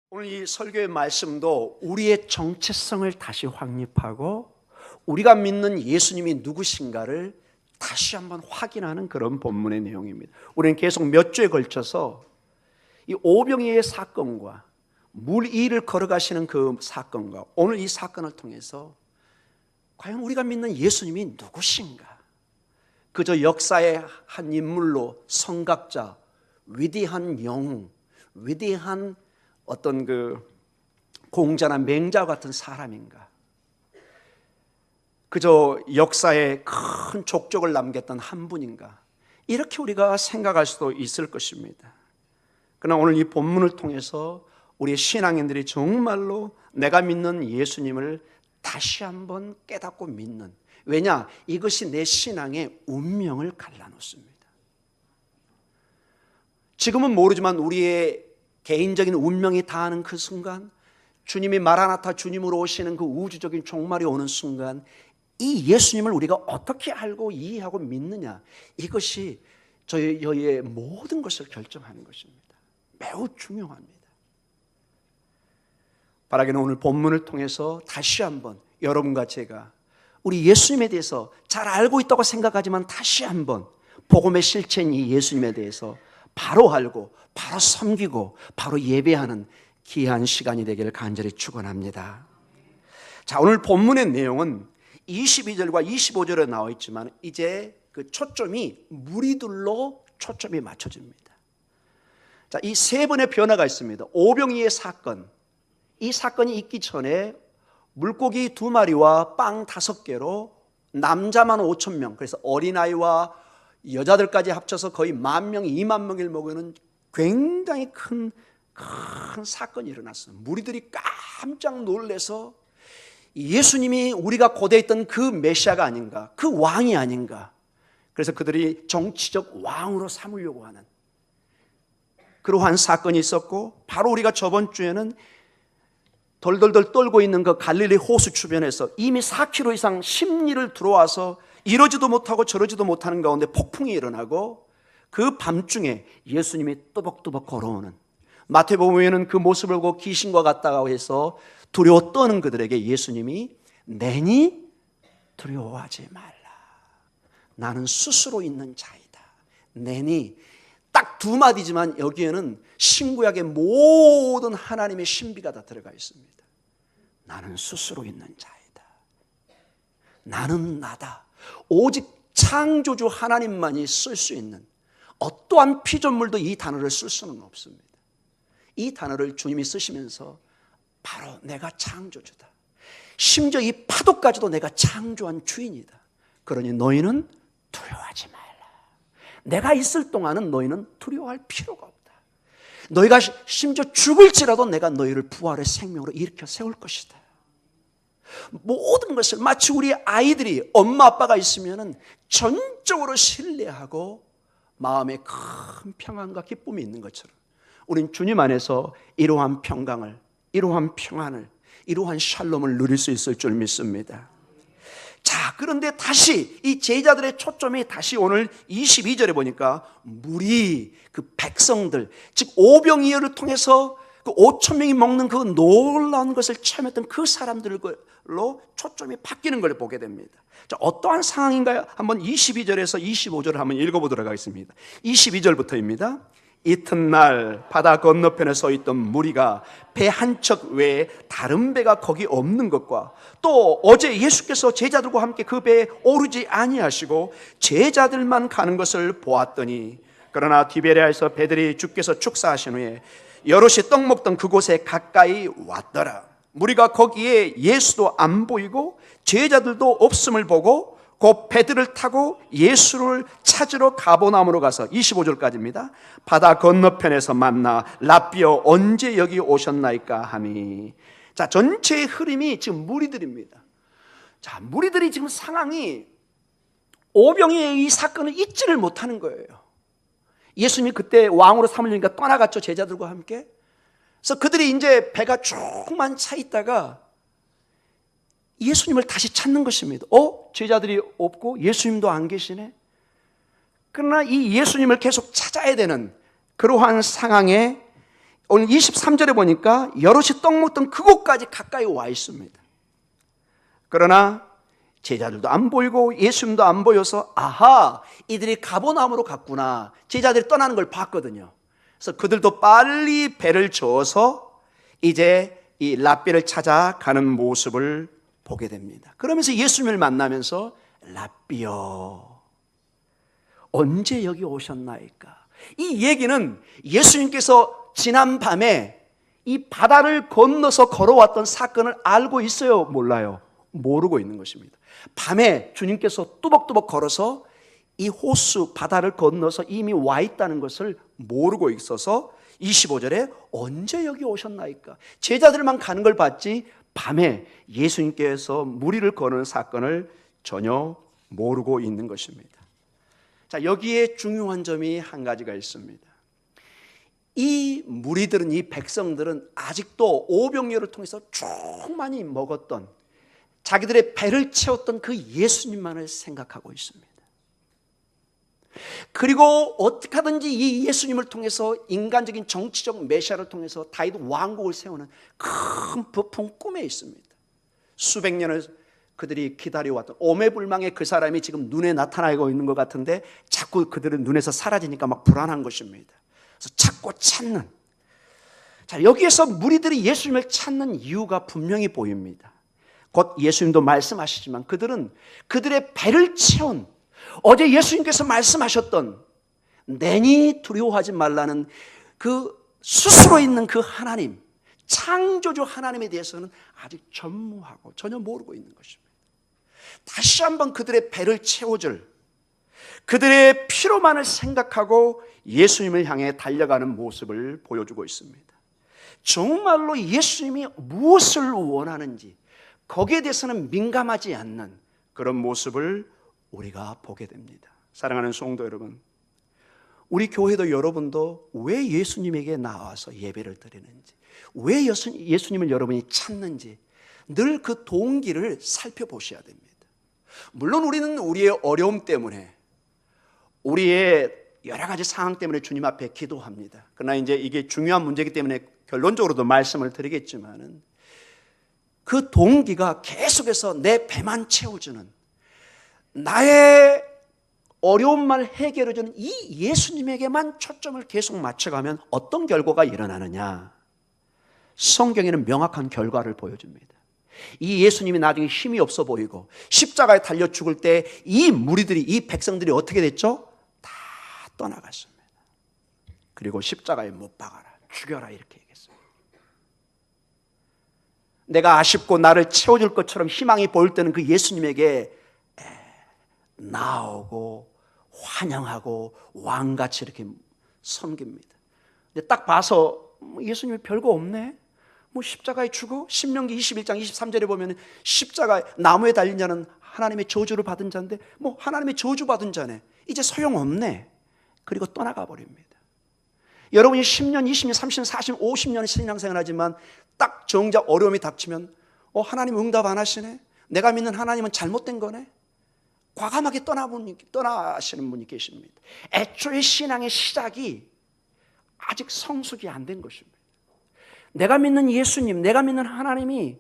오늘 이 설교의 말씀도 우리의 정체성을 다시 확립하고 우리가 믿는 예수님이 누구신가를 다시 한번 확인하는 그런 본문의 내용입니다. 우리는 계속 몇 주에 걸쳐서 이 오병이의 사건과 물 위를 걸어가시는 그 사건과 오늘 이 사건을 통해서 과연 우리가 믿는 예수님이 누구신가? 그저 역사의 한 인물로 성각자, 위대한 영웅, 위대한 어떤 그 공자나 맹자 같은 사람인가? 그저 역사에 큰 족적을 남겼던 한 분인가? 이렇게 우리가 생각할 수도 있을 것입니다. 그러나 오늘 이 본문을 통해서 우리 신앙인들이 정말로 내가 믿는 예수님을 다시 한번 깨닫고 믿는, 왜냐? 이것이 내 신앙의 운명을 갈라놓습니다. 지금은 모르지만 우리의 개인적인 운명이 다하는 그 순간, 주님이 마라나타 주님으로 오시는 그 우주적인 종말이 오는 순간, 이 예수님을 우리가 어떻게 알고 이해하고 믿느냐, 이것이 저희의 모든 것을 결정하는 것입니다. 매우 중요합니다. 바라기는 오늘 본문을 통해서 다시 한번 여러분과 제가 우리 예수님에 대해서 잘 알고 있다고 생각하지만 다시 한번 복음의 실체인 이 예수님에 대해서 바로 알고 바로 섬기고 바로 예배하는 귀한 시간이 되기를 간절히 축원합니다. 자, 오늘 본문의 내용은 22절과 25절에 나와 있지만 이제 그 초점이 무리들로 초점이 맞춰집니다. 자, 이 세 번의 변화가 있습니다. 오병이의 사건, 이 사건이 있기 전에 물고기 2마리와 빵 5개로 남자만 5,000명, 그래서 어린아이와 여자들까지 합쳐서 거의 10,000명, 20,000명을 먹이는 굉장히 큰 사건이 일어났어요. 무리들이 깜짝 놀라서 예수님이 우리가 고대했던 그 메시아가 아닌가, 그 왕이 아닌가, 그래서 그들이 정치적 왕으로 삼으려고 하는 그러한 사건이 있었고, 바로 우리가 저번 주에는 덜덜덜 떨고 있는 그 갈릴리 호수 주변에서 이미 4km 이상 심리를 들어와서 이러지도 못하고 저러지도 못하는 가운데 폭풍이 일어나고, 그 밤중에 예수님이 또박또박 걸어오는, 마태복음에는 그 모습을 보고 귀신과 같다고 해서 두려워 떠는 그들에게 예수님이 내니 두려워하지 말라, 나는 스스로 있는 자이다. 내니 딱 2마디지만 여기에는 신구약의 모든 하나님의 신비가 다 들어가 있습니다. 나는 스스로 있는 자이다. 나는 나다. 오직 창조주 하나님만이 쓸 수 있는, 어떠한 피조물도 이 단어를 쓸 수는 없습니다. 이 단어를 주님이 쓰시면서 바로 내가 창조주다, 심지어 이 파도까지도 내가 창조한 주인이다. 그러니 너희는 두려워하지 말라. 내가 있을 동안은 너희는 두려워할 필요가 없다. 너희가 심지어 죽을지라도 내가 너희를 부활의 생명으로 일으켜 세울 것이다. 모든 것을 마치 우리 아이들이 엄마 아빠가 있으면 전적으로 신뢰하고 마음에 큰 평안과 기쁨이 있는 것처럼 우린 주님 안에서 이러한 평강을, 이러한 평안을, 이러한 샬롬을 누릴 수 있을 줄 믿습니다. 자, 그런데 다시 이 제자들의 초점이 다시 오늘 22절에 보니까 무리, 그 백성들, 즉 오병이어를 통해서 그 5,000명이 먹는 그 놀라운 것을 체험했던 그 사람들로 초점이 바뀌는 걸 보게 됩니다. 자, 어떠한 상황인가요? 한번 22절에서 25절을 한번 읽어보도록 하겠습니다. 22절부터입니다. 이튿날 바다 건너편에 서 있던 무리가 배 한 척 외에 다른 배가 거기 없는 것과 또 어제 예수께서 제자들과 함께 그 배에 오르지 아니하시고 제자들만 가는 것을 보았더니, 그러나 디베레아에서 배들이 주께서 축사하신 후에 여럿이 떡 먹던 그곳에 가까이 왔더라. 무리가 거기에 예수도 안 보이고 제자들도 없음을 보고 곧 배들을 타고 예수를 찾으러 가버나움으로 가서 25절까지입니다. 바다 건너편에서 만나 라삐어 언제 여기 오셨나이까 하니. 자, 전체의 흐름이 지금 무리들입니다. 자, 무리들이 지금 상황이 오병이의 이 사건을 잊지를 못하는 거예요. 예수님이 그때 왕으로 삼으려니까 떠나갔죠, 제자들과 함께. 그래서 그들이 이제 배가 조금만 차 있다가 예수님을 다시 찾는 것입니다. 제자들이 없고 예수님도 안 계시네. 그러나 이 예수님을 계속 찾아야 되는 그러한 상황에 오늘 23절에 보니까 여럿이 떡 먹던 그곳까지 가까이 와 있습니다. 그러나 제자들도 안 보이고 예수님도 안 보여서 아하, 이들이 가버나움으로 갔구나. 제자들이 떠나는 걸 봤거든요. 그래서 그들도 빨리 배를 저어서 이제 이 랍비를 찾아가는 모습을 보게 됩니다. 그러면서 예수님을 만나면서 랍비여, 언제 여기 오셨나이까? 이 얘기는 예수님께서 지난 밤에 이 바다를 건너서 걸어왔던 사건을 알고 있어요? 몰라요? 모르고 있는 것입니다. 밤에 주님께서 뚜벅뚜벅 걸어서 이 호수 바다를 건너서 이미 와 있다는 것을 모르고 있어서 25절에 언제 여기 오셨나이까? 제자들만 가는 걸 봤지 밤에 예수님께서 무리를 거는 사건을 전혀 모르고 있는 것입니다. 자, 여기에 중요한 점이 한 가지가 있습니다. 이 무리들은, 이 백성들은 아직도 오병이어를 통해서 쭉 많이 먹었던, 자기들의 배를 채웠던 그 예수님만을 생각하고 있습니다. 그리고 어떻게 하든지 이 예수님을 통해서 인간적인 정치적 메시아를 통해서 다윗 왕국을 세우는 큰 부푼 꿈에 있습니다. 수백 년을 그들이 기다려왔던 오매불망의 그 사람이 지금 눈에 나타나고 있는 것 같은데 자꾸 그들은 눈에서 사라지니까 막 불안한 것입니다. 그래서 찾고 찾는, 자, 여기에서 무리들이 예수님을 찾는 이유가 분명히 보입니다. 곧 예수님도 말씀하시지만 그들은 그들의 배를 채운, 어제 예수님께서 말씀하셨던 내니 두려워하지 말라는 그 스스로 있는 그 하나님, 창조주 하나님에 대해서는 아직 전무하고 전혀 모르고 있는 것입니다. 다시 한번 그들의 배를 채워줄, 그들의 피로만을 생각하고 예수님을 향해 달려가는 모습을 보여주고 있습니다. 정말로 예수님이 무엇을 원하는지 거기에 대해서는 민감하지 않는 그런 모습을 우리가 보게 됩니다. 사랑하는 성도 여러분, 우리 교회도 여러분도 왜 예수님에게 나와서 예배를 드리는지, 왜 예수님을 여러분이 찾는지 늘 그 동기를 살펴보셔야 됩니다. 물론 우리는 우리의 어려움 때문에, 우리의 여러 가지 상황 때문에 주님 앞에 기도합니다. 그러나 이제 이게 중요한 문제이기 때문에 결론적으로도 말씀을 드리겠지만은 그 동기가 계속해서 내 배만 채워주는, 나의 어려움만 해결해주는 이 예수님에게만 초점을 계속 맞춰가면 어떤 결과가 일어나느냐? 성경에는 명확한 결과를 보여줍니다. 이 예수님이 나중에 힘이 없어 보이고 십자가에 달려 죽을 때 이 무리들이, 이 백성들이 어떻게 됐죠? 다 떠나갔습니다. 그리고 십자가에 못 박아라, 죽여라, 이렇게 얘기했습니다. 내가 아쉽고 나를 채워줄 것처럼 희망이 보일 때는 그 예수님에게 나오고 환영하고 왕같이 이렇게 섬깁니다. 근데 딱 봐서 예수님이 별거 없네, 뭐 십자가에 죽어? 신명기 21장 23절에 보면 십자가에 나무에 달린 자는 하나님의 저주를 받은 자인데 뭐 하나님의 저주받은 자네, 이제 소용없네. 그리고 떠나가 버립니다. 여러분이 10년, 20년, 30년, 40년, 50년 신앙생활 하지만 딱 정작 어려움이 닥치면 하나님 응답 안 하시네, 내가 믿는 하나님은 잘못된 거네, 과감하게 떠나시는 분이 계십니다. 애초에 신앙의 시작이 아직 성숙이 안 된 것입니다. 내가 믿는 예수님, 내가 믿는 하나님이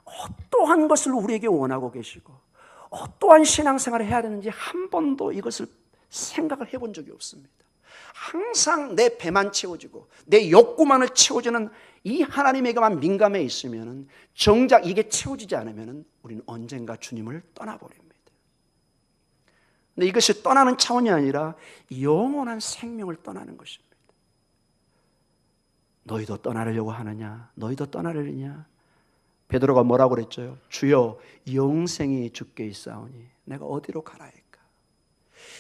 어떠한 것을 우리에게 원하고 계시고 어떠한 신앙생활을 해야 되는지 한 번도 이것을 생각을 해본 적이 없습니다. 항상 내 배만 채워지고 내 욕구만을 채워주는 이 하나님에게만 민감해 있으면, 정작 이게 채워지지 않으면 우리는 언젠가 주님을 떠나버립니다. 근데 이것이 떠나는 차원이 아니라 영원한 생명을 떠나는 것입니다. 너희도 떠나려고 하느냐? 너희도 떠나려느냐? 베드로가 뭐라고 그랬죠? 주여, 영생이 주께 있사오니 내가 어디로 가라할까?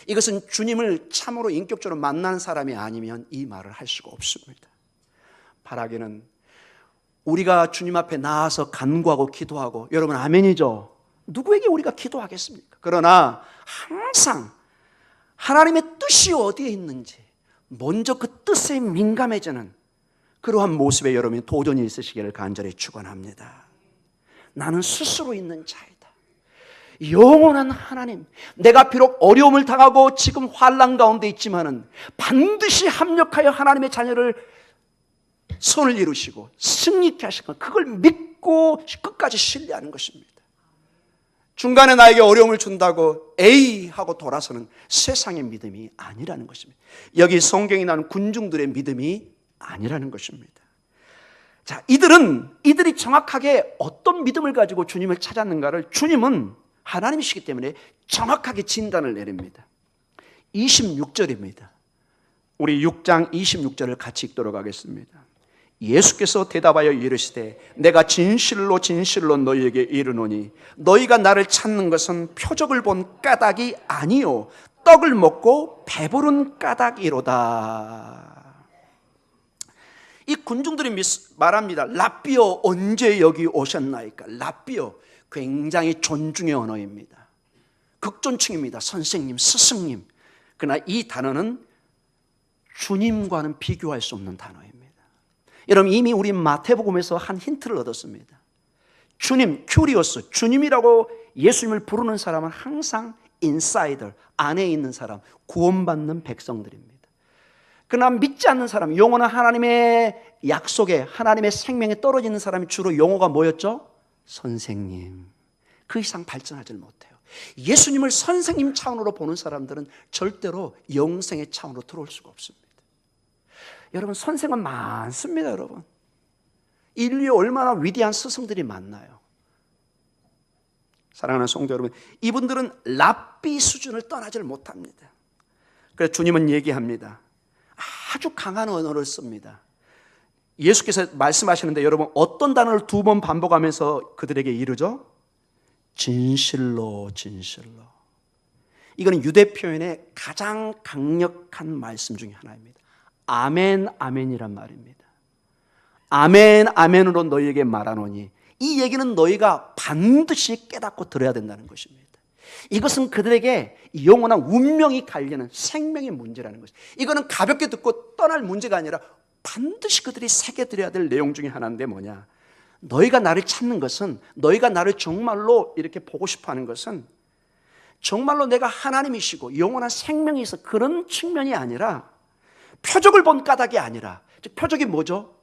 이것은 주님을 참으로 인격적으로 만난 사람이 아니면 이 말을 할 수가 없습니다. 바라기는 우리가 주님 앞에 나와서 간구하고 기도하고, 여러분 아멘이죠? 누구에게 우리가 기도하겠습니까? 그러나 항상 하나님의 뜻이 어디에 있는지 먼저 그 뜻에 민감해지는 그러한 모습에 여러분이 도전이 있으시기를 간절히 축원합니다. 나는 스스로 있는 자이다. 영원한 하나님, 내가 비록 어려움을 당하고 지금 환난 가운데 있지만은 반드시 합력하여 하나님의 자녀를 선을 이루시고 승리케 하실 것, 그걸 믿고 끝까지 신뢰하는 것입니다. 중간에 나에게 어려움을 준다고 에이 하고 돌아서는 세상의 믿음이 아니라는 것입니다. 여기 성경이 나오는 군중들의 믿음이 아니라는 것입니다. 자, 이들이 정확하게 어떤 믿음을 가지고 주님을 찾았는가를 주님은 하나님이시기 때문에 정확하게 진단을 내립니다. 26절입니다. 우리 6장 26절을 같이 읽도록 하겠습니다. 예수께서 대답하여 이르시되 내가 진실로 진실로 너희에게 이르노니 너희가 나를 찾는 것은 표적을 본 까닭이 아니요 떡을 먹고 배부른 까닭이로다. 이 군중들이 말합니다. 라삐어 언제 여기 오셨나이까? 라삐어 굉장히 존중의 언어입니다. 극존칭입니다. 선생님, 스승님. 그러나 이 단어는 주님과는 비교할 수 없는 단어입니다. 여러분 이미 우리 마태복음에서 한 힌트를 얻었습니다. 주님, 큐리오스, 주님이라고 예수님을 부르는 사람은 항상 인사이더, 안에 있는 사람, 구원받는 백성들입니다. 그러나 믿지 않는 사람, 영원한 하나님의 약속에, 하나님의 생명에 떨어지는 사람이 주로 용어가 뭐였죠? 선생님. 그 이상 발전하지 못해요. 예수님을 선생님 차원으로 보는 사람들은 절대로 영생의 차원으로 들어올 수가 없습니다. 여러분 선생은 많습니다. 여러분 인류에 얼마나 위대한 스승들이 많나요? 사랑하는 성도 여러분, 이분들은 랍비 수준을 떠나질 못합니다. 그래서 주님은 얘기합니다. 아주 강한 언어를 씁니다. 예수께서 말씀하시는데 여러분 어떤 단어를 2번 반복하면서 그들에게 이르죠? 진실로 진실로. 이거는 유대 표현의 가장 강력한 말씀 중에 하나입니다. 아멘 아멘이란 말입니다. 아멘 아멘으로 너희에게 말하노니, 이 얘기는 너희가 반드시 깨닫고 들어야 된다는 것입니다. 이것은 그들에게 영원한 운명이 갈리는 생명의 문제라는 것입니다. 이거는 가볍게 듣고 떠날 문제가 아니라 반드시 그들이 새겨들어야 될 내용 중에 하나인데 뭐냐, 너희가 나를 찾는 것은, 너희가 나를 정말로 이렇게 보고 싶어하는 것은 정말로 내가 하나님이시고 영원한 생명이 있어 그런 측면이 아니라, 표적을 본 까닭이 아니라, 즉 표적이 뭐죠?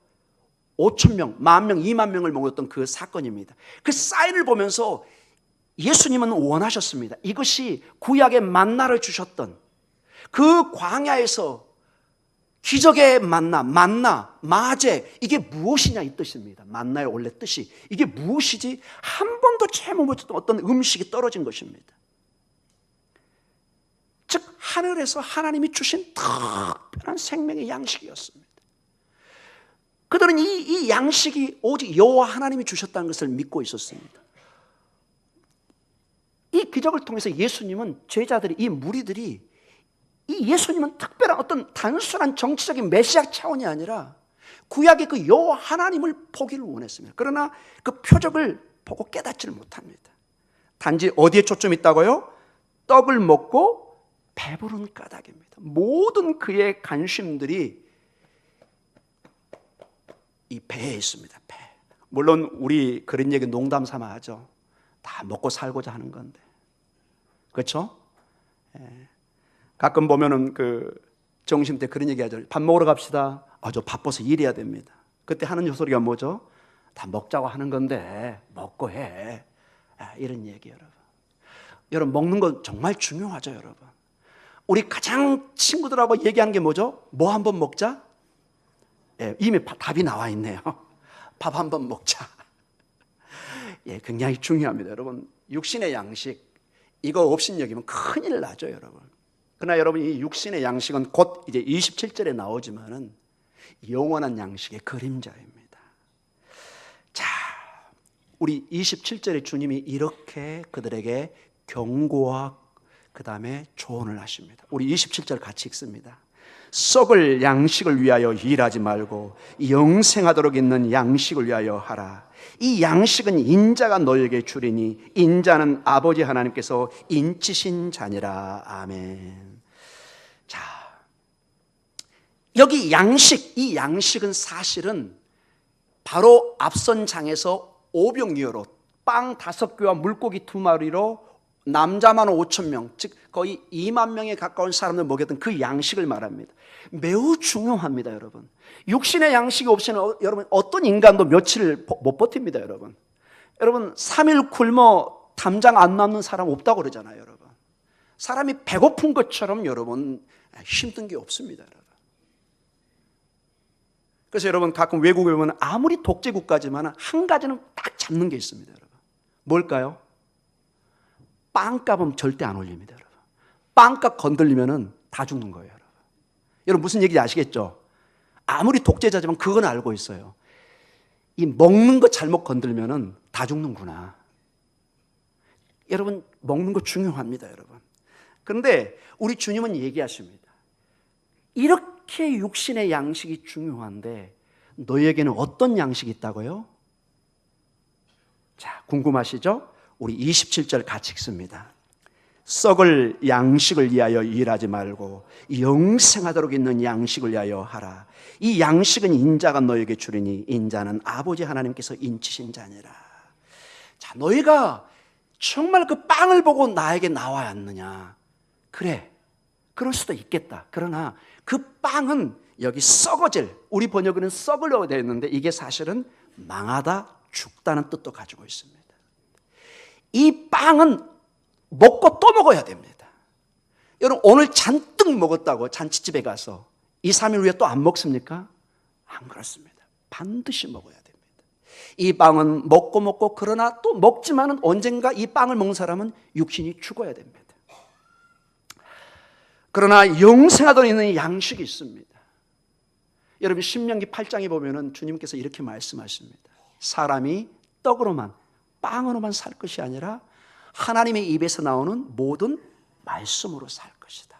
5,000명, 10,000명, 20,000명을 먹었던 그 사건입니다. 그 사인을 보면서 예수님은 원하셨습니다. 이것이 구약의 만나를 주셨던 그 광야에서 기적의 만나, 마제, 이게 무엇이냐 이 뜻입니다. 만나의 원래 뜻이 이게 무엇이지? 한 번도 체험 못했던 어떤 음식이 떨어진 것입니다. 즉 하늘에서 하나님이 주신 특별한 생명의 양식이었습니다. 그들은 이 양식이 오직 여호와 하나님이 주셨다는 것을 믿고 있었습니다. 이 기적을 통해서 예수님은, 제자들이, 이 무리들이, 이 예수님은 특별한 어떤 단순한 정치적인 메시아 차원이 아니라 구약의 그 여호와 하나님을 보기를 원했습니다. 그러나 그 표적을 보고 깨닫지를 못합니다. 단지 어디에 초점이 있다고요? 떡을 먹고 배부른 까닭입니다. 모든 그의 관심들이 이 배에 있습니다. 배. 물론 우리 그런 얘기 농담 삼아 하죠. 다 먹고 살고자 하는 건데, 그렇죠? 예. 가끔 보면은 그 점심 때 그런 얘기 하죠. 밥 먹으러 갑시다. 저 바빠서 일해야 됩니다. 그때 하는 소리가 뭐죠? 다 먹자고 하는 건데 먹고 해. 이런 얘기. 여러분 먹는 건 정말 중요하죠. 여러분 우리 가장 친구들하고 얘기하는 게 뭐죠? 뭐 한번 먹자? 예, 이미 답이 나와 있네요. 밥 한번 먹자. 예, 굉장히 중요합니다. 여러분 육신의 양식 이거 없인 여기면 큰일 나죠. 여러분. 그러나 여러분 이 육신의 양식은 곧 이제 27절에 나오지만은 영원한 양식의 그림자입니다. 자, 우리 27절에 주님이 이렇게 그들에게 경고와 그 다음에 조언을 하십니다. 우리 27절 같이 읽습니다. 썩을 양식을 위하여 일하지 말고 영생하도록 있는 양식을 위하여 하라. 이 양식은 인자가 너에게 주리니 인자는 아버지 하나님께서 인치신 자니라. 아멘. 자, 여기 양식, 이 양식은 사실은 바로 앞선 장에서 오병이어로 빵 5개와 물고기 2마리로 남자만 5천 명, 즉 거의 2만 명에 가까운 사람들 먹였던 그 양식을 말합니다. 매우 중요합니다, 여러분. 육신의 양식이 없이는 여러분 어떤 인간도 며칠 못 버팁니다, 여러분. 여러분 3일 굶어 담장 안 남는 사람 없다고 그러잖아요, 여러분. 사람이 배고픈 것처럼 여러분 힘든 게 없습니다, 여러분. 그래서 여러분 가끔 외국에 보면 아무리 독재 국가지만 한 가지는 딱 잡는 게 있습니다, 여러분. 뭘까요? 빵값은 절대 안 올립니다, 여러분. 빵값 건들리면은 다 죽는 거예요, 여러분. 여러분 무슨 얘기인지 아시겠죠? 아무리 독재자지만 그건 알고 있어요. 이 먹는 거 잘못 건들면은 다 죽는구나. 여러분 먹는 거 중요합니다, 여러분. 그런데 우리 주님은 얘기하십니다. 이렇게 육신의 양식이 중요한데 너희에게는 어떤 양식이 있다고요? 자, 궁금하시죠? 우리 27절 같이 읽습니다. 썩을 양식을 위하여 일하지 말고 영생하도록 있는 양식을 위하여 하라. 이 양식은 인자가 너에게 주리니 인자는 아버지 하나님께서 인치신 자니라. 자, 너희가 정말 그 빵을 보고 나에게 나와야 하느냐? 그래, 그럴 수도 있겠다. 그러나 그 빵은 여기 썩어질, 우리 번역은 썩으려고 되어 있는데 이게 사실은 망하다, 죽다는 뜻도 가지고 있습니다. 이 빵은 먹고 또 먹어야 됩니다. 여러분 오늘 잔뜩 먹었다고 잔치집에 가서 2, 3일 후에 또 안 먹습니까? 안 그렇습니다. 반드시 먹어야 됩니다. 이 빵은 먹고 그러나 또 먹지만은 언젠가 이 빵을 먹는 사람은 육신이 죽어야 됩니다. 그러나 영생하도록 있는 양식이 있습니다. 여러분 신명기 8장에 보면은 주님께서 이렇게 말씀하십니다. 사람이 떡으로만 빵으로만 살 것이 아니라 하나님의 입에서 나오는 모든 말씀으로 살 것이다.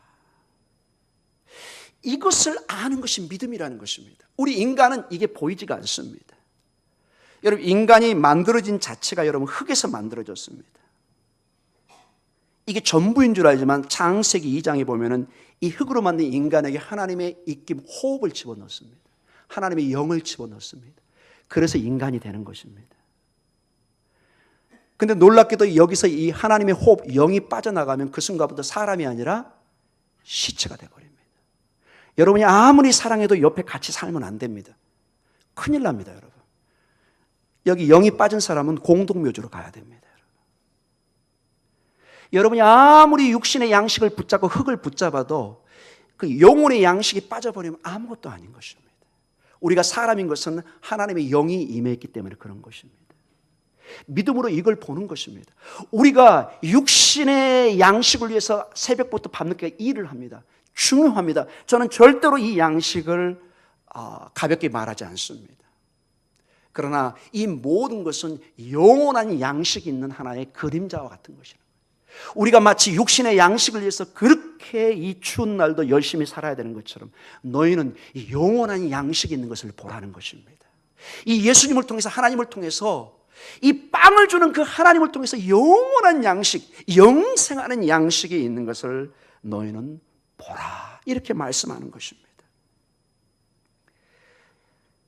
이것을 아는 것이 믿음이라는 것입니다. 우리 인간은 이게 보이지가 않습니다. 여러분 인간이 만들어진 자체가 여러분 흙에서 만들어졌습니다. 이게 전부인 줄 알지만 창세기 2장에 보면은 이 흙으로 만든 인간에게 하나님의 입김 호흡을 집어넣습니다. 하나님의 영을 집어넣습니다. 그래서 인간이 되는 것입니다. 근데 놀랍게도 여기서 이 하나님의 호흡, 영이 빠져나가면 그 순간부터 사람이 아니라 시체가 되어버립니다. 여러분이 아무리 사랑해도 옆에 같이 살면 안 됩니다. 큰일 납니다, 여러분. 여기 영이 빠진 사람은 공동묘지로 가야 됩니다. 여러분이 아무리 육신의 양식을 붙잡고 흙을 붙잡아도 그 영혼의 양식이 빠져버리면 아무것도 아닌 것입니다. 우리가 사람인 것은 하나님의 영이 임했기 때문에 그런 것입니다. 믿음으로 이걸 보는 것입니다. 우리가 육신의 양식을 위해서 새벽부터 밤늦게 일을 합니다. 중요합니다. 저는 절대로 이 양식을 가볍게 말하지 않습니다. 그러나 이 모든 것은 영원한 양식이 있는 하나의 그림자와 같은 것이다. 우리가 마치 육신의 양식을 위해서 그렇게 이 추운 날도 열심히 살아야 되는 것처럼 너희는 이 영원한 양식이 있는 것을 보라는 것입니다. 이 예수님을 통해서 하나님을 통해서 이 빵을 주는 그 하나님을 통해서 영원한 양식, 영생하는 양식이 있는 것을 너희는 보라. 이렇게 말씀하는 것입니다.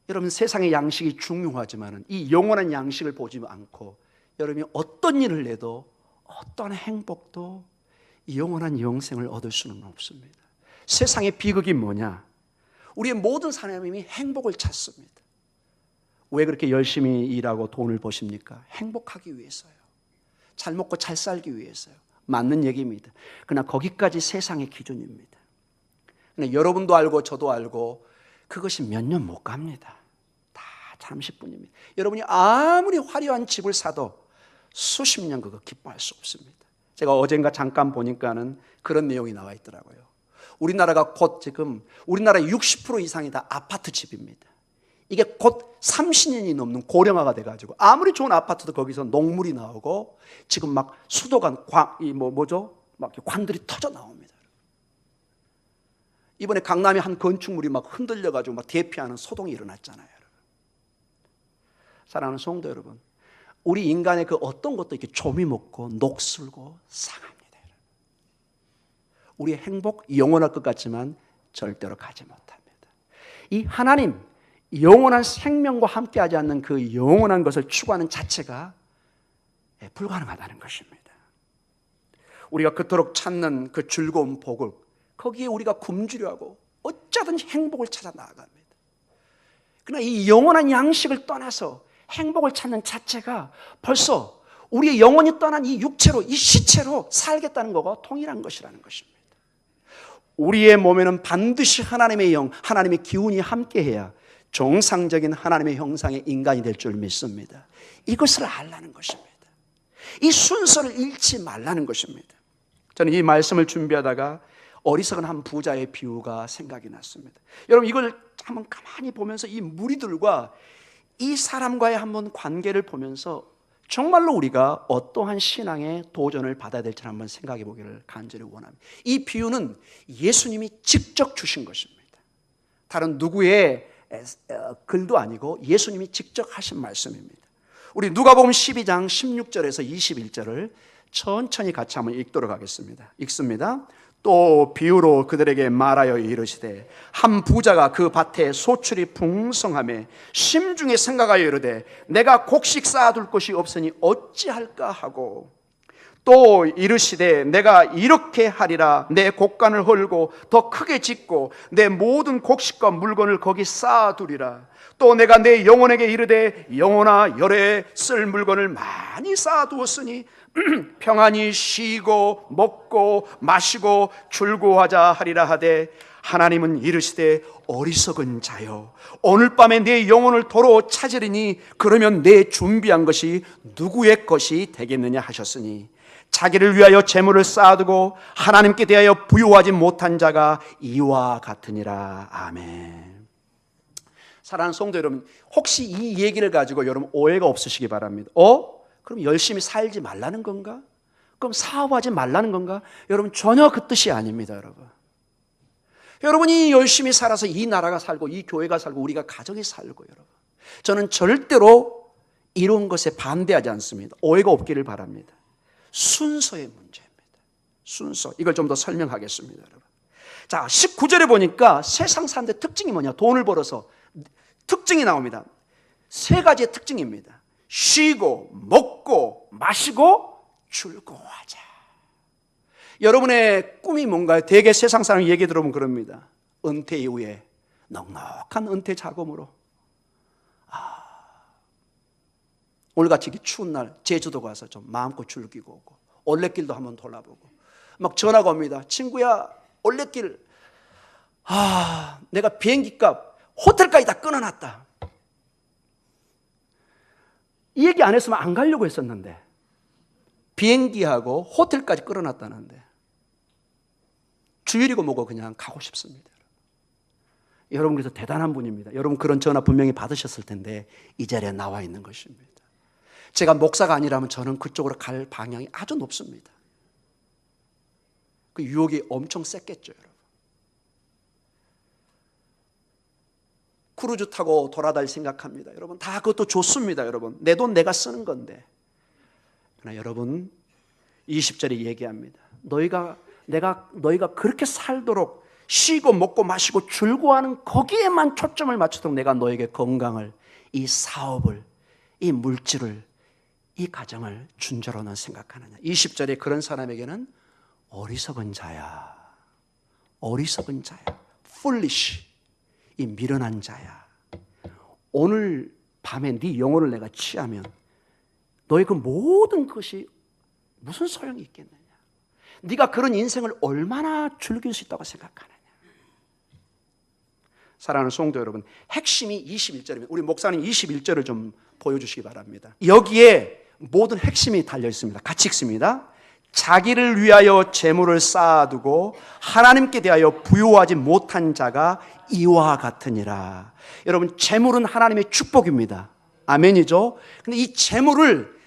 여러분 세상의 양식이 중요하지만 이 영원한 양식을 보지 않고 여러분이 어떤 일을 해도 어떤 행복도 영원한 영생을 얻을 수는 없습니다. 세상의 비극이 뭐냐? 우리의 모든 사람이 행복을 찾습니다. 왜 그렇게 열심히 일하고 돈을 버십니까? 행복하기 위해서요. 잘 먹고 잘 살기 위해서요. 맞는 얘기입니다. 그러나 거기까지 세상의 기준입니다. 그러나 여러분도 알고 저도 알고 그것이 몇 년 못 갑니다. 다 잠시뿐입니다. 여러분이 아무리 화려한 집을 사도 수십 년 그거 기뻐할 수 없습니다. 제가 어젠가 잠깐 보니까는 그런 내용이 나와 있더라고요. 우리나라가 곧 지금 우리나라의 60% 이상이 다 아파트 집입니다. 이게 곧 30년이 넘는 고령화가 돼가지고 아무리 좋은 아파트도 거기서 녹물이 나오고 지금 막 수도관 막 관들이 터져 나옵니다. 이번에 강남의 한 건축물이 막 흔들려가지고 막 대피하는 소동이 일어났잖아요. 사랑하는 성도 여러분, 우리 인간의 그 어떤 것도 이렇게 조미 먹고 녹슬고 상합니다. 우리의 행복 영원할 것 같지만 절대로 가지 못합니다. 이 하나님 영원한 생명과 함께하지 않는 그 영원한 것을 추구하는 자체가 불가능하다는 것입니다. 우리가 그토록 찾는 그 즐거운 복을 거기에 우리가 굶주려 하고 어쩌든지 행복을 찾아 나아갑니다. 그러나 이 영원한 양식을 떠나서 행복을 찾는 자체가 벌써 우리의 영혼이 떠난 이 육체로, 이 시체로 살겠다는 것과 동일한 것이라는 것입니다. 우리의 몸에는 반드시 하나님의 영, 하나님의 기운이 함께해야 정상적인 하나님의 형상의 인간이 될 줄 믿습니다. 이것을 알라는 것입니다. 이 순서를 잃지 말라는 것입니다. 저는 이 말씀을 준비하다가 어리석은 한 부자의 비유가 생각이 났습니다. 여러분, 이걸 한번 가만히 보면서 이 무리들과 이 사람과의 한번 관계를 보면서 정말로 우리가 어떠한 신앙의 도전을 받아야 될지 한번 생각해 보기를 간절히 원합니다. 이 비유는 예수님이 직접 주신 것입니다. 다른 누구의 글도 아니고 예수님이 직접 하신 말씀입니다. 우리 누가복음 12장 16절에서 21절을 천천히 같이 한번 읽도록 하겠습니다. 읽습니다. 또 비유로 그들에게 말하여 이르시되 한 부자가 그 밭에 소출이 풍성하매 심중에 생각하여 이르되 내가 곡식 쌓아둘 곳이 없으니 어찌할까 하고 또 이르시되 내가 이렇게 하리라 내 곡간을 헐고 더 크게 짓고 내 모든 곡식과 물건을 거기 쌓아두리라. 또 내가 내 영혼에게 이르되 영혼아 열에 쓸 물건을 많이 쌓아두었으니 평안히 쉬고 먹고 마시고 즐거워하자 하리라 하되 하나님은 이르시되 어리석은 자여 오늘 밤에 내 영혼을 도로 찾으리니 그러면 내 준비한 것이 누구의 것이 되겠느냐 하셨으니 자기를 위하여 재물을 쌓아두고 하나님께 대하여 부요하지 못한 자가 이와 같으니라. 아멘. 사랑하는 성도 여러분, 혹시 이 얘기를 가지고 여러분 오해가 없으시기 바랍니다. 그럼 열심히 살지 말라는 건가? 그럼 사업하지 말라는 건가? 여러분, 전혀 그 뜻이 아닙니다. 여러분이 열심히 살아서 이 나라가 살고 이 교회가 살고 우리가 가정이 살고, 여러분, 저는 절대로 이런 것에 반대하지 않습니다. 오해가 없기를 바랍니다. 순서의 문제입니다. 순서. 이걸 좀 더 설명하겠습니다, 여러분. 자, 19절에 보니까 세상 사람들의 특징이 뭐냐? 돈을 벌어서 특징이 나옵니다. 세 가지의 특징입니다. 쉬고 먹고 마시고 즐거워하자. 여러분의 꿈이 뭔가요? 대개 세상 사람 얘기 들어보면 그럽니다. 은퇴 이후에 넉넉한 은퇴 자금으로 오늘같이 추운 날 제주도 가서 좀 마음껏 즐기고 오고 올레길도 한번 돌아보고 막 전화가 옵니다. 친구야, 올레길 내가 비행기값 호텔까지 다 끊어놨다. 이 얘기 안 했으면 안 가려고 했었는데 비행기하고 호텔까지 끌어놨다는데 주일이고 뭐고 그냥 가고 싶습니다. 여러분, 그래서 대단한 분입니다. 여러분 그런 전화 분명히 받으셨을 텐데 이 자리에 나와 있는 것입니다. 제가 목사가 아니라면 저는 그쪽으로 갈 방향이 아주 높습니다. 그 유혹이 엄청 셌겠죠, 여러분. 크루즈 타고 돌아다닐 생각합니다. 여러분, 다 그것도 좋습니다. 여러분, 내 돈 내가 쓰는 건데. 그러나 여러분, 20절에 얘기합니다. 너희가 그렇게 살도록 쉬고 먹고 마시고 즐거워하는 거기에만 초점을 맞추도록 내가 너에게 건강을, 이 사업을, 이 물질을, 이 가정을 준저로는 생각하느냐. 20절에 그런 사람에게는 어리석은 자야, 어리석은 자야, foolish, 이 미련한 자야. 오늘 밤에 네 영혼을 내가 취하면 너의 그 모든 것이 무슨 소용이 있겠느냐. 네가 그런 인생을 얼마나 즐길 수 있다고 생각하느냐. 사랑하는 성도 여러분, 핵심이 21절입니다. 우리 목사님 21절을 좀 보여주시기 바랍니다. 여기에 모든 핵심이 달려 있습니다. 같이 읽습니다. 자기를 위하여 재물을 쌓아두고 하나님께 대하여 부요하지 못한 자가 이와 같으니라. 여러분, 재물은 하나님의 축복입니다. 아멘이죠. 근데 이 재물을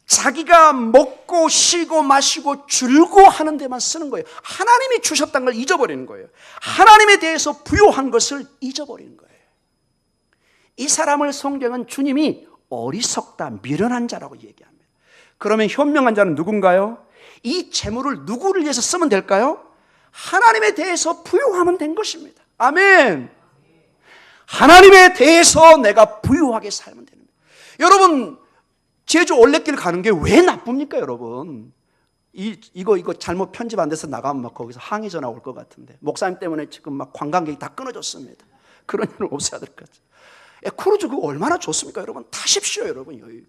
자기가 먹고 쉬고 마시고 즐거워하는 데만 쓰는 거예요. 하나님이 주셨다는 걸 잊어버리는 거예요. 하나님에 대해서 부요한 것을 잊어버리는 거예요. 이 사람을 성경은 주님이 어리석다, 미련한 자라고 얘기합니다. 그러면 현명한 자는 누군가요? 이 재물을 누구를 위해서 쓰면 될까요? 하나님에 대해서 부요하면 된 것입니다. 아멘. 하나님에 대해서 내가 부요하게 살면 되는 거예요. 여러분, 제주 올레길 가는 게 왜 나쁩니까, 여러분? 이거 잘못 편집 안 돼서 나가면 막 거기서 항의 전화 올 것 같은데, 목사님 때문에 지금 막 관광객이 다 끊어졌습니다. 그런 일은 없어야 될 것 같아요. 크루즈 그거 얼마나 좋습니까? 여러분 타십시오. 여러분 여유.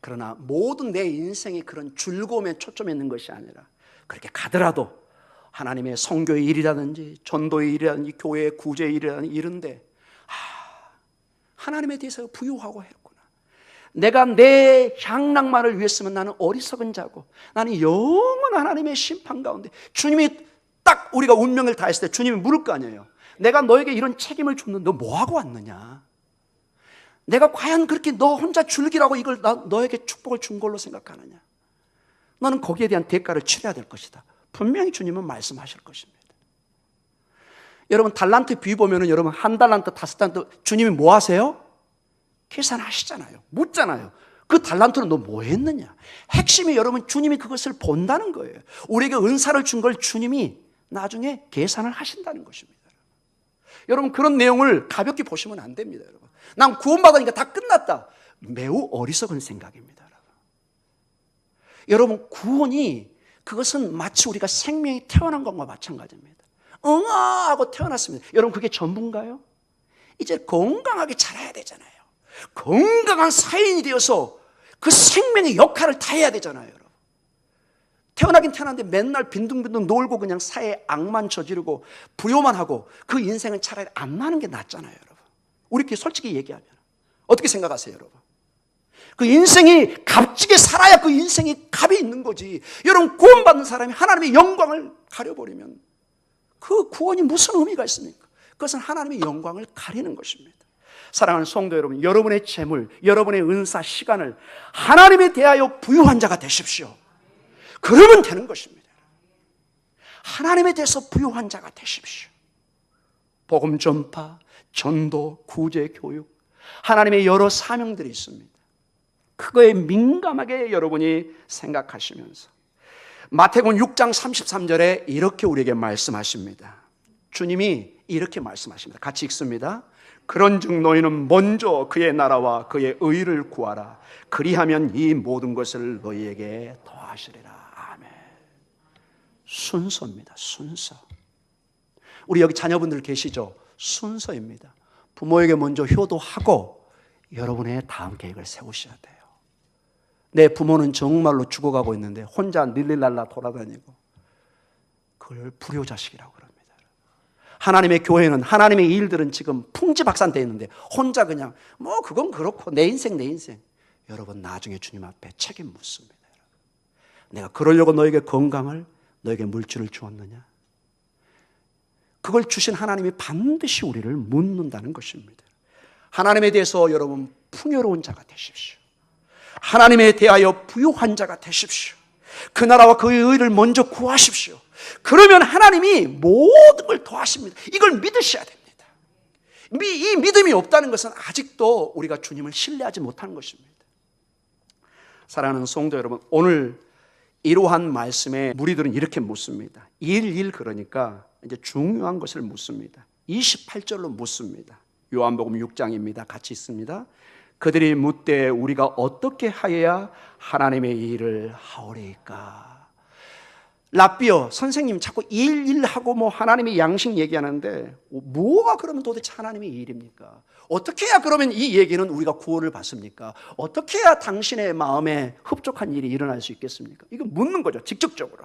그러나 모든 내 인생이 그런 즐거움에 초점이 있는 것이 아니라, 그렇게 가더라도 하나님의 선교의 일이라든지 전도의 일이라든지 교회의 구제의 일이라든지 이런데 하나님에 대해서 부유하고 했구나. 내가 내 향락만을 위했으면 나는 어리석은 자고, 나는 영원한 하나님의 심판 가운데, 주님이 딱 우리가 운명을 다했을 때 주님이 물을 거 아니에요. 내가 너에게 이런 책임을 줬는데 너 뭐하고 왔느냐? 내가 과연 그렇게 너 혼자 즐기라고 이걸 너에게 축복을 준 걸로 생각하느냐? 너는 거기에 대한 대가를 치러야 될 것이다. 분명히 주님은 말씀하실 것입니다. 여러분 달란트 비유 보면은 여러분 한 달란트, 5달란트 주님이 뭐 하세요? 계산하시잖아요. 묻잖아요. 그 달란트는 너 뭐 했느냐? 핵심이 여러분 주님이 그것을 본다는 거예요. 우리에게 은사를 준 걸 주님이 나중에 계산을 하신다는 것입니다. 여러분 그런 내용을 가볍게 보시면 안 됩니다. 여러분 난 구원받으니까 다 끝났다. 매우 어리석은 생각입니다. 여러분 구원이 그것은 마치 우리가 생명이 태어난 것과 마찬가지입니다. 응아 하고 태어났습니다. 여러분 그게 전부인가요? 이제 건강하게 자라야 되잖아요. 건강한 사인이 되어서 그 생명의 역할을 다 해야 되잖아요. 여러분 태어나긴 태어났는데 맨날 빈둥빈둥 놀고 그냥 사회에 악만 저지르고 부요만 하고 그 인생은 차라리 안 나는 게 낫잖아요. 여러분 우리끼리 솔직히 얘기하면 어떻게 생각하세요? 여러분 그 인생이 값지게 살아야 그 인생이 값이 있는 거지. 여러분 구원받는 사람이 하나님의 영광을 가려버리면 그 구원이 무슨 의미가 있습니까? 그것은 하나님의 영광을 가리는 것입니다. 사랑하는 성도 여러분, 여러분의 재물, 여러분의 은사, 시간을 하나님에 대하여 부유한 자가 되십시오. 그러면 되는 것입니다. 하나님에 대해서 부유한 자가 되십시오. 복음 전파, 전도, 구제, 교육, 하나님의 여러 사명들이 있습니다. 그거에 민감하게 여러분이 생각하시면서 마태복음 6장 33절에 이렇게 우리에게 말씀하십니다. 주님이 이렇게 말씀하십니다. 같이 읽습니다. 그런즉 너희는 먼저 그의 나라와 그의 의를 구하라. 그리하면 이 모든 것을 너희에게 더하시리라. 아멘. 순서입니다. 순서. 우리 여기 자녀분들 계시죠? 순서입니다. 부모에게 먼저 효도하고 여러분의 다음 계획을 세우셔야 돼요. 내 부모는 정말로 죽어가고 있는데 혼자 릴릴랄라 돌아다니고 그걸 불효자식이라고 그럽니다. 하나님의 교회는, 하나님의 일들은 지금 풍지박산되어 있는데 혼자 그냥 뭐 그건 그렇고 내 인생 내 인생. 여러분 나중에 주님 앞에 책임 묻습니다. 내가 그러려고 너에게 건강을, 너에게 물질을 주었느냐? 그걸 주신 하나님이 반드시 우리를 묻는다는 것입니다. 하나님에 대해서 여러분 풍요로운 자가 되십시오. 하나님에 대하여 부유한 자가 되십시오. 그 나라와 그의 의를 먼저 구하십시오. 그러면 하나님이 모든 걸 도와십니다. 이걸 믿으셔야 됩니다. 이 믿음이 없다는 것은 아직도 우리가 주님을 신뢰하지 못하는 것입니다. 사랑하는 성도 여러분, 오늘 이러한 말씀에 무리들은 이렇게 묻습니다. 그러니까 이제 중요한 것을 묻습니다. 28절로 묻습니다. 요한복음 6장입니다. 같이 읽습니다. 그들이 묻되 우리가 어떻게 하여야 하나님의 일을 하오리까? 라비어 선생님 자꾸 일하고 뭐 하나님의 양식 얘기하는데 뭐가 그러면 도대체 하나님의 일입니까? 어떻게 해야 그러면 이 얘기는 우리가 구원을 받습니까? 어떻게 해야 당신의 마음에 흡족한 일이 일어날 수 있겠습니까? 이거 묻는 거죠. 직접적으로.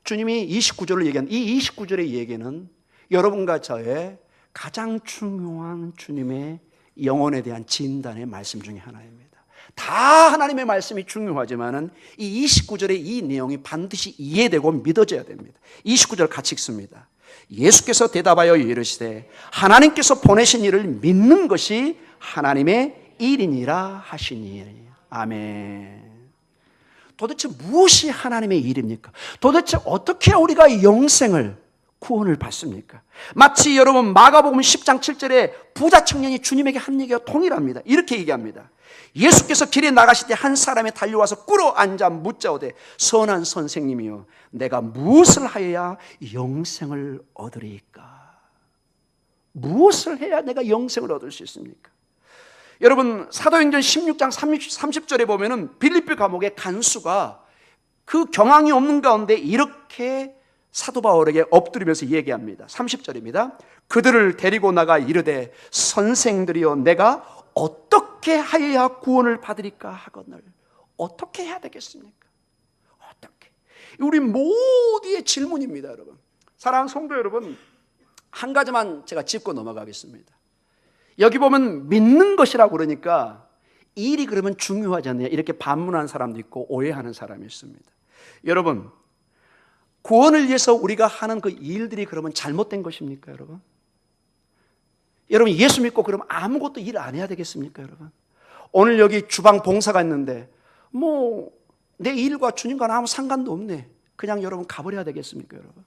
주님이 29절을 얘기한 이 29절의 얘기는 여러분과 저의 가장 중요한 주님의 영혼에 대한 진단의 말씀 중에 하나입니다. 다 하나님의 말씀이 중요하지만은 이 29절의 이 내용이 반드시 이해되고 믿어져야 됩니다. 29절 같이 읽습니다. 예수께서 대답하여 이르시되 하나님께서 보내신 일을 믿는 것이 하나님의 일이니라 하시니. 아멘. 도대체 무엇이 하나님의 일입니까? 도대체 어떻게 우리가 영생을, 구원을 받습니까? 마치 여러분 마가복음 10장 7절에 부자 청년이 주님에게 한 얘기가 동일합니다. 이렇게 얘기합니다. 예수께서 길에 나가실 때 한 사람이 달려와서 꿇어 앉아 묻자오되 선한 선생님이여 내가 무엇을 하여야 영생을 얻으리까? 무엇을 해야 내가 영생을 얻을 수 있습니까? 여러분 사도행전 16장 30절에 보면은 빌립보 감옥의 간수가 그 경황이 없는 가운데 이렇게 사도 바울에게 엎드리면서 얘기합니다. 30절입니다. 그들을 데리고 나가 이르되 선생들이여 내가 어떻게 하여야 구원을 받으리까 하거늘. 어떻게 해야 되겠습니까? 어떻게? 우리 모두의 질문입니다, 여러분. 사랑하는 성도 여러분, 한 가지만 제가 짚고 넘어가겠습니다. 여기 보면 믿는 것이라고 그러니까 일이 그러면 중요하지 않느냐 이렇게 반문하는 사람도 있고 오해하는 사람이 있습니다. 여러분, 구원을 위해서 우리가 하는 그 일들이 그러면 잘못된 것입니까, 여러분? 여러분, 예수 믿고 그러면 아무것도 일 안 해야 되겠습니까, 여러분? 오늘 여기 주방 봉사가 있는데 뭐 내 일과 주님과는 아무 상관도 없네. 그냥 여러분 가버려야 되겠습니까, 여러분?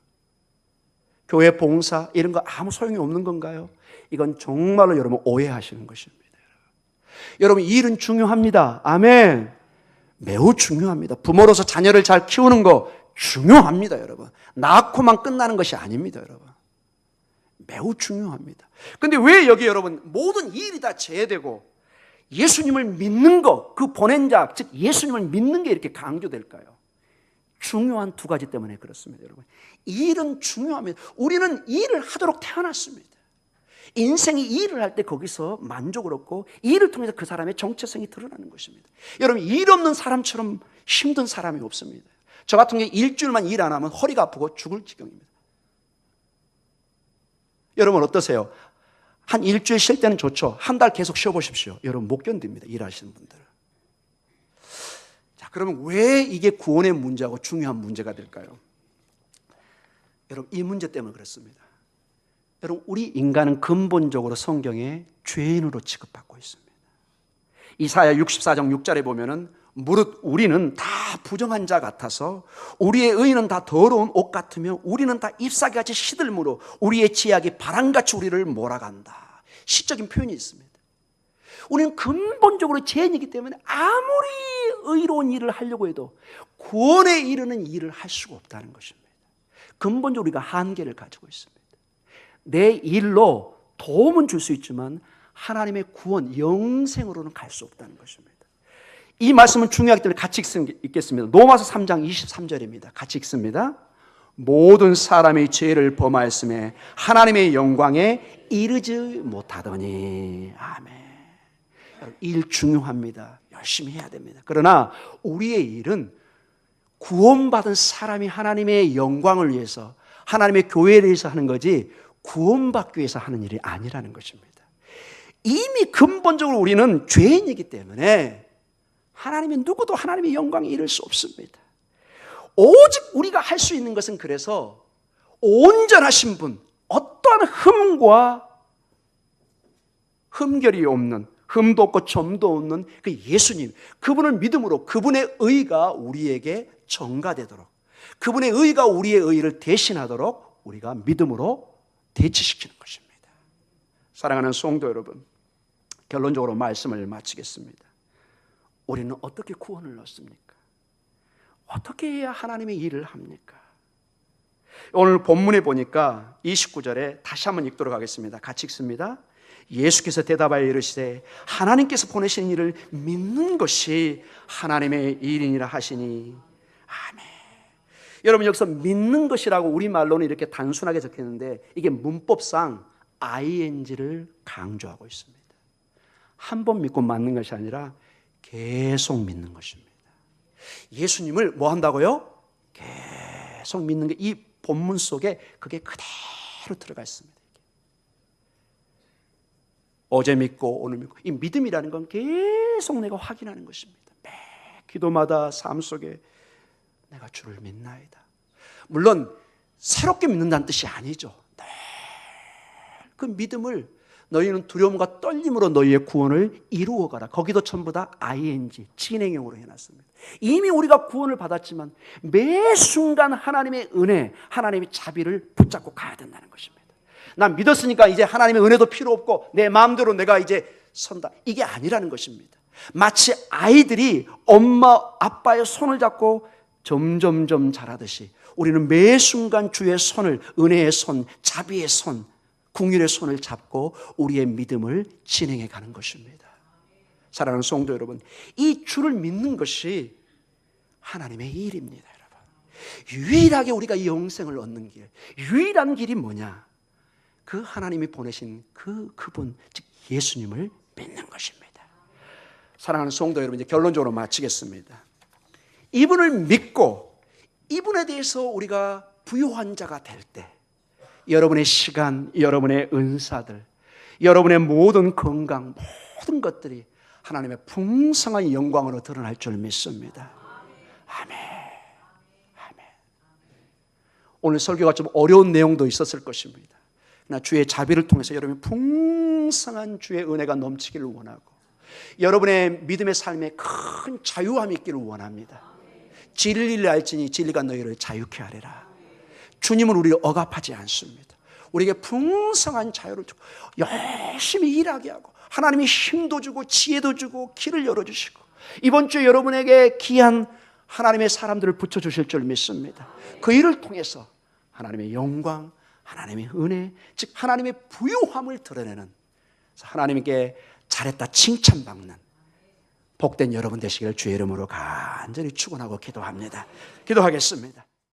교회 봉사 이런 거 아무 소용이 없는 건가요? 이건 정말로 여러분 오해하시는 것입니다. 여러분, 일은 중요합니다. 아멘. 매우 중요합니다. 부모로서 자녀를 잘 키우는 거 중요합니다, 여러분. 낳고만 끝나는 것이 아닙니다, 여러분. 매우 중요합니다. 근데 왜 여기 여러분 모든 일이 다 제외되고 예수님을 믿는 것, 그 보낸 자, 즉 예수님을 믿는 게 이렇게 강조될까요? 중요한 두 가지 때문에 그렇습니다, 여러분. 일은 중요합니다. 우리는 일을 하도록 태어났습니다. 인생이 일을 할 때 거기서 만족을 얻고 일을 통해서 그 사람의 정체성이 드러나는 것입니다. 여러분, 일 없는 사람처럼 힘든 사람이 없습니다. 저 같은 경우 일주일만 일 안 하면 허리가 아프고 죽을 지경입니다. 여러분 어떠세요? 한 일주일 쉴 때는 좋죠. 한 달 계속 쉬어보십시오. 여러분 못 견딥니다, 일하시는 분들. 자, 그러면 왜 이게 구원의 문제하고 중요한 문제가 될까요? 여러분, 이 문제 때문에 그렇습니다. 여러분, 우리 인간은 근본적으로 성경에 죄인으로 취급받고 있습니다. 이사야 64장 6절에 보면은 무릇 우리는 다 부정한 자 같아서 우리의 의는 다 더러운 옷 같으며 우리는 다 잎사귀같이 시들므로 우리의 지약이 바람같이 우리를 몰아간다. 시적인 표현이 있습니다. 우리는 근본적으로 죄인이기 때문에 아무리 의로운 일을 하려고 해도 구원에 이르는 일을 할 수가 없다는 것입니다. 근본적으로 우리가 한계를 가지고 있습니다. 내 일로 도움은 줄 수 있지만 하나님의 구원, 영생으로는 갈 수 없다는 것입니다. 이 말씀은 중요하기 때문에 같이 읽겠습니다. 로마서 3장 23절입니다. 같이 읽습니다. 모든 사람이 죄를 범하였음에 하나님의 영광에 이르지 못하더니. 아멘. 일 중요합니다. 열심히 해야 됩니다. 그러나 우리의 일은 구원받은 사람이 하나님의 영광을 위해서, 하나님의 교회를 위해서 하는 거지 구원받기 위해서 하는 일이 아니라는 것입니다. 이미 근본적으로 우리는 죄인이기 때문에 하나님의 누구도 하나님의 영광에 이를 수 없습니다. 오직 우리가 할 수 있는 것은 그래서 온전하신 분, 어떠한 흠과 흠결이 없는, 흠도 없고 점도 없는 그 예수님, 그분을 믿음으로 그분의 의가 우리에게 전가되도록, 그분의 의가 우리의 의를 대신하도록 우리가 믿음으로 대치시키는 것입니다. 사랑하는 성도 여러분, 결론적으로 말씀을 마치겠습니다. 우리는 어떻게 구원을 얻습니까? 어떻게 해야 하나님의 일을 합니까? 오늘 본문에 보니까 29절에 다시 한번 읽도록 하겠습니다. 같이 읽습니다. 예수께서 대답하여 이르시되 하나님께서 보내신 일을 믿는 것이 하나님의 일이니라 하시니. 아멘. 여러분, 여기서 믿는 것이라고 우리말로는 이렇게 단순하게 적혔는데 이게 문법상 ing를 강조하고 있습니다. 한 번 믿고 맞는 것이 아니라 계속 믿는 것입니다. 예수님을 뭐 한다고요? 계속 믿는 게 이 본문 속에 그게 그대로 들어가 있습니다. 어제 믿고 오늘 믿고, 이 믿음이라는 건 계속 내가 확인하는 것입니다. 매 기도마다 삶 속에 내가 주를 믿나이다. 물론 새롭게 믿는다는 뜻이 아니죠. 늘 그 믿음을 너희는 두려움과 떨림으로 너희의 구원을 이루어가라. 거기도 전부 다 ing, 진행형으로 해놨습니다. 이미 우리가 구원을 받았지만 매 순간 하나님의 은혜, 하나님의 자비를 붙잡고 가야 된다는 것입니다. 난 믿었으니까 이제 하나님의 은혜도 필요 없고 내 마음대로 내가 이제 선다. 이게 아니라는 것입니다. 마치 아이들이 엄마, 아빠의 손을 잡고 점점점 자라듯이 우리는 매 순간 주의 손을, 은혜의 손, 자비의 손, 긍휼의 손을 잡고 우리의 믿음을 진행해 가는 것입니다. 사랑하는 성도 여러분, 이 주를 믿는 것이 하나님의 일입니다, 여러분. 유일하게 우리가 이 영생을 얻는 길, 유일한 길이 뭐냐? 그 하나님이 보내신 그분, 즉 예수님을 믿는 것입니다. 사랑하는 성도 여러분, 이제 결론적으로 마치겠습니다. 이분을 믿고 이분에 대해서 우리가 부유한 자가 될 때, 여러분의 시간, 여러분의 은사들, 여러분의 모든 건강, 모든 것들이 하나님의 풍성한 영광으로 드러날 줄 믿습니다. 아멘. 아멘. 오늘 설교가 좀 어려운 내용도 있었을 것입니다. 그러나 주의 자비를 통해서 여러분이 풍성한 주의 은혜가 넘치기를 원하고, 여러분의 믿음의 삶에 큰 자유함이 있기를 원합니다. 진리를 알지니 진리가 너희를 자유케 하리라. 주님은 우리를 억압하지 않습니다. 우리에게 풍성한 자유를 주고 열심히 일하게 하고, 하나님이 힘도 주고 지혜도 주고 길을 열어주시고, 이번 주에 여러분에게 귀한 하나님의 사람들을 붙여주실 줄 믿습니다. 그 일을 통해서 하나님의 영광, 하나님의 은혜, 즉 하나님의 부유함을 드러내는, 하나님께 잘했다 칭찬받는 복된 여러분 되시기를 주의 이름으로 간절히 축원하고 기도합니다. 기도하겠습니다.